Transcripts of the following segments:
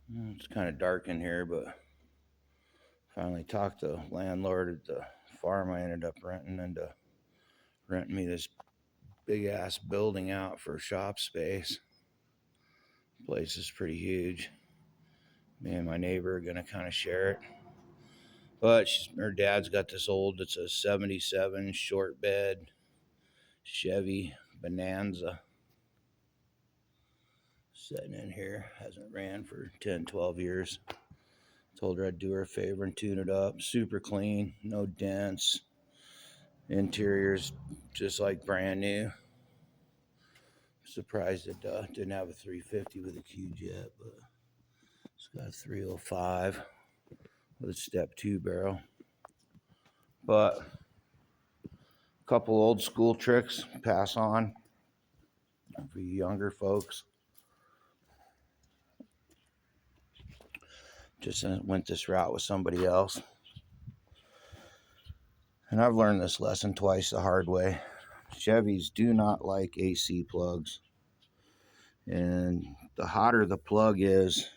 It's kind of dark in here, but finally talked to the landlord at the farm I ended up renting into renting me this big ass building out for shop space. Place is pretty huge. Me and my neighbor are gonna kind of share it. But her dad's got this old, it's a 77 short bed Chevy Bonanza sitting in here. Hasn't ran for 10, 12 years. Told her I'd do her a favor and tune it up. Super clean, no dents. Interior's just like brand new. Surprised it didn't have a 350 with a Q-Jet, but it's got a 305 with a step 2 barrel. But a couple old school tricks pass on for you younger folks. Just went this route with somebody else. And I've learned this lesson twice the hard way. Chevys do not like AC plugs. And the hotter the plug is,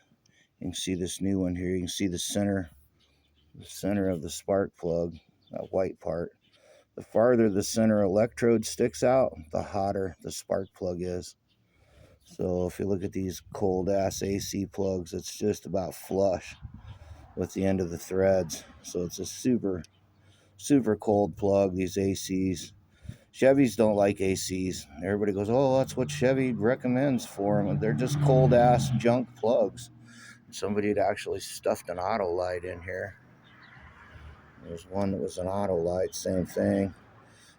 you can see this new one here. You can see the center of the spark plug, that white part. The farther the center electrode sticks out, the hotter the spark plug is. So if you look at these cold ass AC plugs, it's just about flush with the end of the threads. So it's a super cold plug, these ACs. Chevys don't like ACs. Everybody goes, oh, that's what Chevy recommends for them. They're just cold ass junk plugs. Somebody had actually stuffed an auto light in here. There's one that was an auto light, same thing.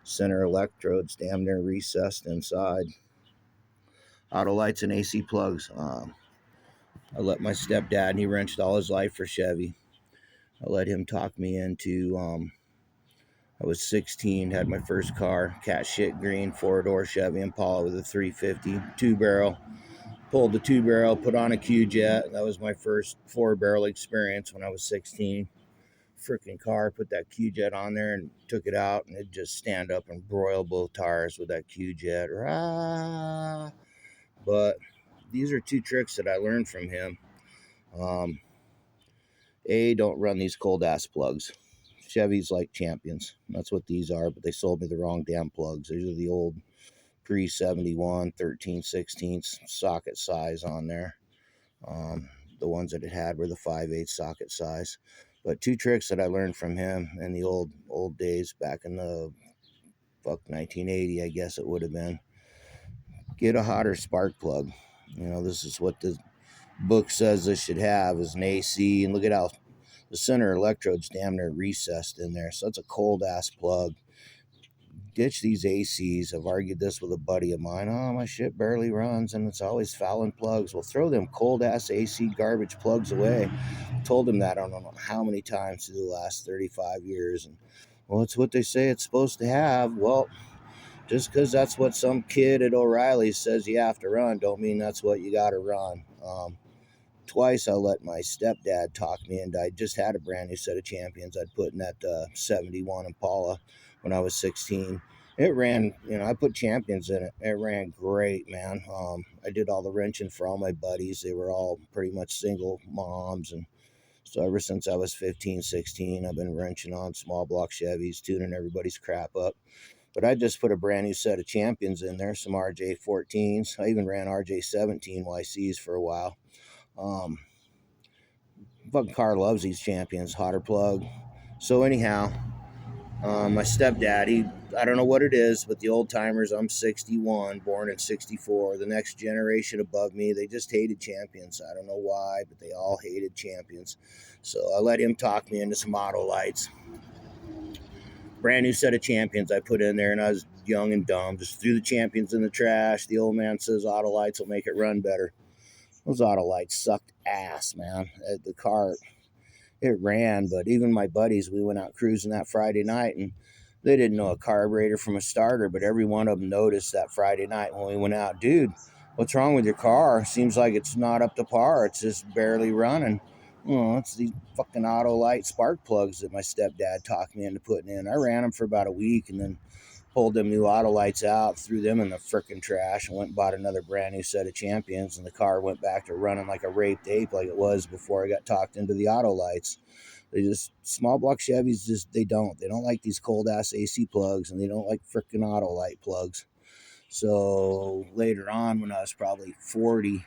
Center electrodes damn near recessed inside. Auto lights and AC plugs. I let my stepdad, and he wrenched all his life for Chevy. I let him talk me into, I was 16, had my first car, cat shit green, 4-door Chevy Impala with a 350, 2-barrel. Pulled the 2-barrel, put on a Q-Jet. That was my first 4-barrel experience when I was 16. Freaking car, put that Q-Jet on there and took it out, and it just stand up and broil both tires with that Q-Jet. Rah! But these are 2 tricks that I learned from him. Don't run these cold ass plugs. Chevys like champions. That's what these are, but they sold me the wrong damn plugs. These are the old pre-71 13/16 socket size on there. The ones that it had were the 5/8 socket size. But 2 tricks that I learned from him in the old days, back in the 1980, I guess it would have been. Get a hotter spark plug. This is what the book says this should have, is an AC. And look at how the center electrode's damn near recessed in there. So that's a cold ass plug. Ditch these ACs. I've argued this with a buddy of mine. Oh, my shit barely runs and it's always fouling plugs. Well, throw them cold ass AC garbage plugs away. Told him that I don't know how many times through the last 35 years. And well, it's what they say it's supposed to have. Well, just because that's what some kid at O'Reilly says you have to run, don't mean that's what you got to run. Twice I let my stepdad talk me into. I just had a brand new set of champions I'd put in that 71 Impala when I was 16. It ran, I put champions in it. It ran great, man. I did all the wrenching for all my buddies. They were all pretty much single moms. And so ever since I was 15, 16, I've been wrenching on small block Chevys, tuning everybody's crap up. But I just put a brand new set of champions in there, some RJ14s. I even ran RJ17 YCs for a while. Fucking car loves these champions, hotter plug. So anyhow, my stepdad, I don't know what it is, but the old timers, I'm 61, born in 64. The next generation above me, they just hated champions. I don't know why, but they all hated champions. So I let him talk me into some auto lights. Brand new set of champions I put in there, and I was young and dumb. Just threw the champions in the trash. The old man says auto lights will make it run better. Those auto lights sucked ass, man. The car, it ran, but even my buddies, we went out cruising that Friday night, and they didn't know a carburetor from a starter, but every one of them noticed that Friday night when we went out, dude, what's wrong with your car? Seems like it's not up to par. It's just barely running. It's these fucking auto light spark plugs that my stepdad talked me into putting in. I ran them for about a week and then pulled them new Autolites out, threw them in the frickin' trash, and went and bought another brand new set of Champions, and the car went back to running like a raped ape like it was before I got talked into the Autolites. They just, small block Chevys, just, they don't like these cold ass AC plugs, and they don't like frickin' Autolite plugs. So later on, when I was probably 40,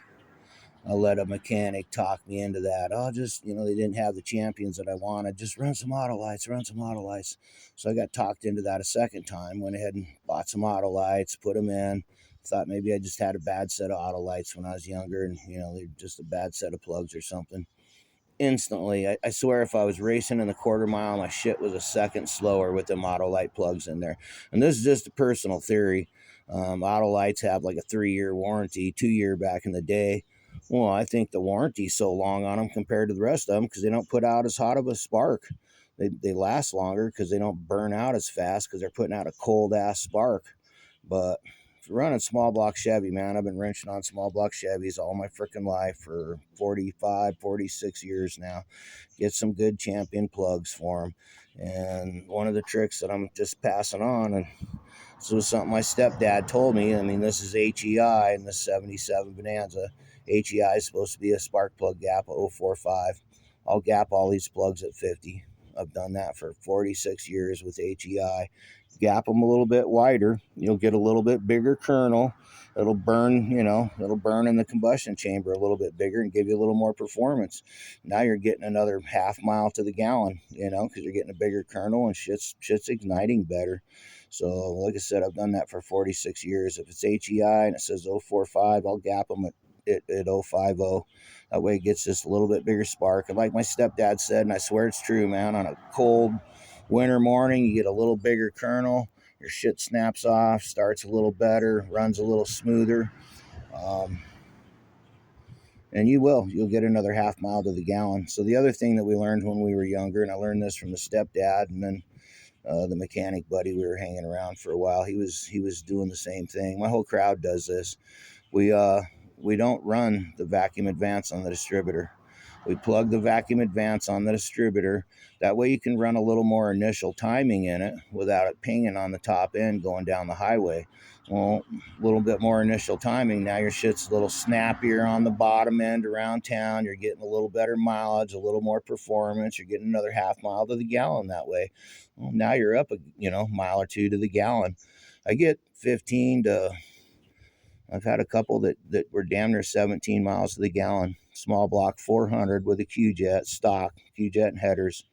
I let a mechanic talk me into that. Oh, just, they didn't have the Champions that I wanted. Just run some Autolites. So I got talked into that a second time. Went ahead and bought some Autolites, put them in. Thought maybe I just had a bad set of Autolites when I was younger, and, they're just a bad set of plugs or something. Instantly, I swear, if I was racing in the quarter mile, my shit was a second slower with them Autolite plugs in there. And this is just a personal theory. Autolites have like a 3-year warranty, 2-year back in the day. Well, I think the warranty's so long on them compared to the rest of them because they don't put out as hot of a spark. They last longer because they don't burn out as fast because they're putting out a cold ass spark. But if you're running small block Chevy, man, I've been wrenching on small block Chevys all my freaking life for 45, 46 years now. Get some good Champion plugs for them. And one of the tricks that I'm just passing on, and this was something my stepdad told me. I mean, this is HEI in the 77 Bonanza. HEI is supposed to be a spark plug gap of 0.45. I'll gap all these plugs at 50. I've done that for 46 years with HEI. Gap them a little bit wider. You'll get a little bit bigger kernel. It'll burn, it'll burn in the combustion chamber a little bit bigger and give you a little more performance. Now you're getting another half mile to the gallon, because you're getting a bigger kernel and shit's igniting better. So, like I said, I've done that for 46 years. If it's HEI and it says 0.45, I'll gap them at 0.50. That way it gets just a little bit bigger spark. And like my stepdad said, and I swear it's true, man, on a cold winter morning, you get a little bigger kernel, your shit snaps off, starts a little better, runs a little smoother. And you'll get another half mile to the gallon. So the other thing that we learned when we were younger, and I learned this from the stepdad, and then the mechanic buddy we were hanging around for a while, he was doing the same thing. My whole crowd does this. We don't run the vacuum advance on the distributor. We plug the vacuum advance on the distributor. That way you can run a little more initial timing in it without it pinging on the top end going down the highway. Well, a little bit more initial timing. Now your shit's a little snappier on the bottom end around town. You're getting a little better mileage, a little more performance. You're getting another half mile to the gallon that way. Well, now you're up a mile or two to the gallon. I get 15 to... I've had a couple that were damn near 17 miles to the gallon. Small block 400 with a Q-Jet, stock, Q-Jet and headers.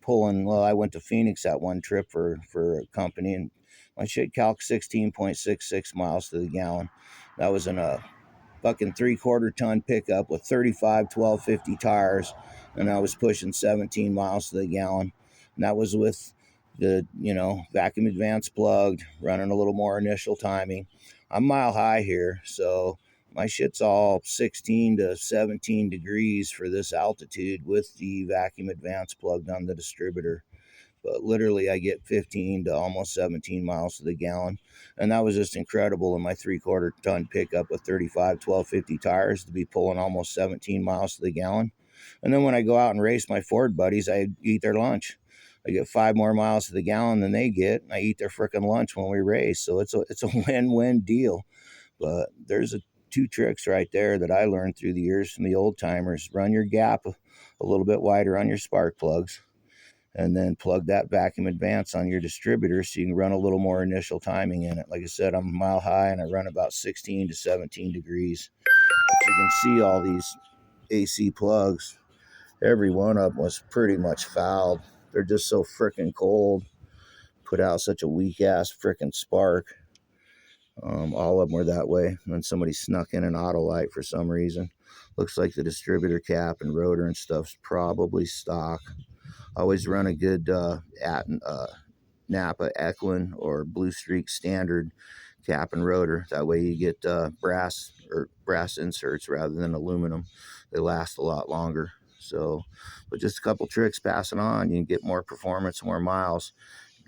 Pulling, well, I went to Phoenix that one trip for a company, and my shit calc 16.66 miles to the gallon. That was in a fucking 3/4 ton pickup with 35 1250 tires, and I was pushing 17 miles to the gallon. And that was with the, vacuum advance plugged, running a little more initial timing. I'm mile high here, so my shit's all 16 to 17 degrees for this altitude with the vacuum advance plugged on the distributor. But literally I get 15 to almost 17 miles to the gallon. And that was just incredible in my 3/4 ton pickup with 35 1250 tires to be pulling almost 17 miles to the gallon. And then when I go out and race my Ford buddies, I eat their lunch. I get 5 more miles to the gallon than they get, and I eat their frickin' lunch when we race. So it's a win-win deal. But there's 2 tricks right there that I learned through the years from the old timers. Run your gap a little bit wider on your spark plugs, and then plug that vacuum advance on your distributor so you can run a little more initial timing in it. Like I said, I'm a mile high and I run about 16 to 17 degrees. But you can see all these AC plugs. Every one of them was pretty much fouled. They're just so freaking cold. Put out such a weak ass freaking spark. All of them were that way. And then somebody snuck in an Autolite for some reason. Looks like the distributor cap and rotor and stuff's probably stock. Always run a good Napa Equine or Blue Streak standard cap and rotor. That way you get brass inserts rather than aluminum. They last a lot longer. So, but just a couple tricks passing on, you can get more performance, more miles.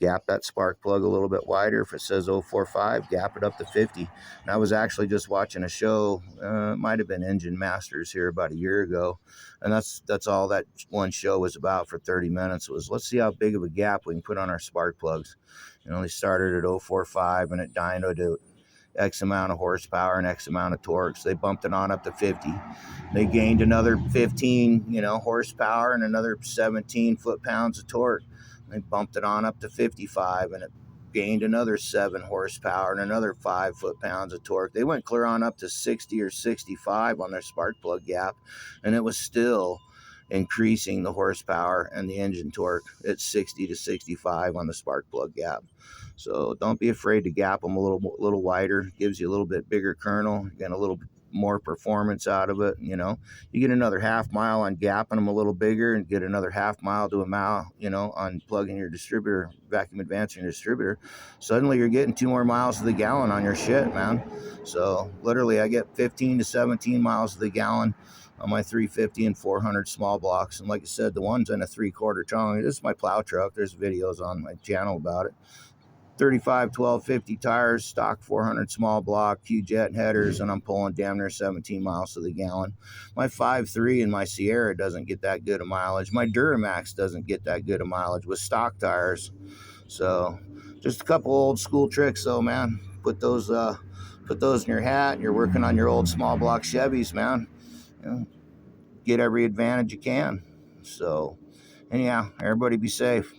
gap that spark plug a little bit wider. If it says 045, gap it up to 50. And I was actually just watching a show, it might have been Engine Masters here about a year ago, and that's all that one show was about for 30 minutes was, let's see how big of a gap we can put on our spark plugs. They started at 045 and it dynoed to X amount of horsepower and X amount of torque. So they bumped it on up to 50. They gained another 15, horsepower and another 17 foot-pounds of torque. They bumped it on up to 55, and it gained another 7 horsepower and another 5 foot-pounds of torque. They went clear on up to 60 or 65 on their spark plug gap, and it was still increasing the horsepower and the engine torque at 60 to 65 on the spark plug gap. So don't be afraid to gap them a little wider. Gives you a little bit bigger kernel, get a little more performance out of it. You get another half mile on gapping them a little bigger, and get another half mile to a mile, on plugging your distributor, vacuum advancing your distributor. Suddenly you're getting 2 more miles to the gallon on your shit, man. So literally I get 15 to 17 miles to the gallon on my 350 and 400 small blocks. And like I said, the one's in a 3/4 tongue. This is my plow truck. There's videos on my channel about it. 35 1250 tires, stock 400 small block, Q-jet headers, and I'm pulling damn near 17 miles to the gallon. My 5.3 and my Sierra doesn't get that good of mileage. My Duramax doesn't get that good of mileage with stock tires. So just a couple old school tricks though, man. Put those in your hat, and you're working on your old small block Chevys, man. Get every advantage you can. So anyhow, everybody be safe.